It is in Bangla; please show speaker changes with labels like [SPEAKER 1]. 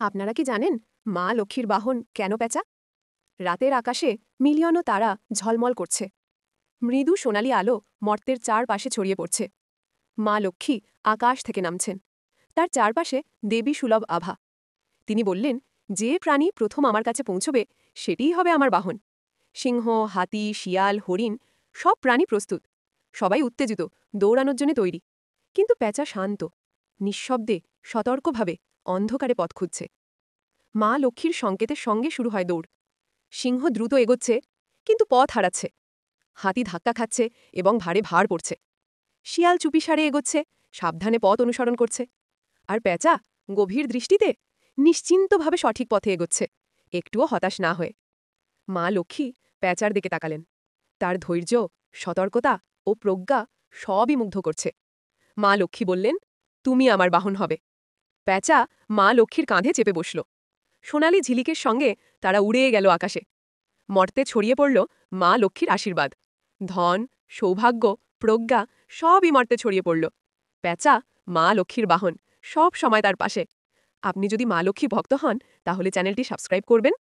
[SPEAKER 1] আপনারা কি জানেন মা লক্ষ্মীর বাহন কেন পেঁচা? রাতের আকাশে মিলিয়নও তারা ঝলমল করছে। মৃদু সোনালি আলো মর্তের চারপাশে ছড়িয়ে পড়ছে। মা লক্ষ্মী আকাশ থেকে নামছেন। তার চারপাশে দেবী সুলভ আভা। তিনি বললেন, যে প্রাণী প্রথম আমার কাছে পৌঁছবে সেটিই হবে আমার বাহন। সিংহ, হাতি, শিয়াল, হরিণ সব প্রাণী প্রস্তুত। সবাই উত্তেজিত, দৌড়ানোর জন্য তৈরি। কিন্তু পেঁচা শান্ত, নিঃশব্দে, সতর্কভাবে অন্ধকারে পথ খুঁজছে। মা লক্ষ্মীর সংকেতের সঙ্গে শুরু হয় দৌড়। সিংহ দ্রুত এগোচ্ছে, কিন্তু পথ হারাচ্ছে। হাতি ধাক্কা খাচ্ছে এবং ভারে ভার পড়ছে। শিয়াল চুপিসারে এগোচ্ছে, সাবধানে পথ অনুসরণ করছে। আর পেঁচা গভীর দৃষ্টিতে নিশ্চিন্তভাবে সঠিক পথে এগোচ্ছে, একটুও হতাশ না হয়ে। মা লক্ষ্মী পেঁচার দিকে তাকালেন। তার ধৈর্য, সতর্কতা ও প্রজ্ঞা সবই মুগ্ধ করছে। মা লক্ষ্মী বললেন, তুমি আমার বাহন হবে। পেঁচা মা লক্ষ্মীর কাঁধে চেপে বসল। সোনালি ঝিলিকের সঙ্গে তারা উড়ে গেল আকাশে। মর্তে ছড়িয়ে পড়ল মা লক্ষ্মীর আশীর্বাদ। ধন, সৌভাগ্য, প্রজ্ঞা সবই মর্তে ছড়িয়ে পড়ল। পেঁচা মা লক্ষ্মীর বাহন, সব সময় তার পাশে। আপনি যদি মা লক্ষ্মী ভক্ত হন তাহলে চ্যানেলটি সাবস্ক্রাইব করবেন।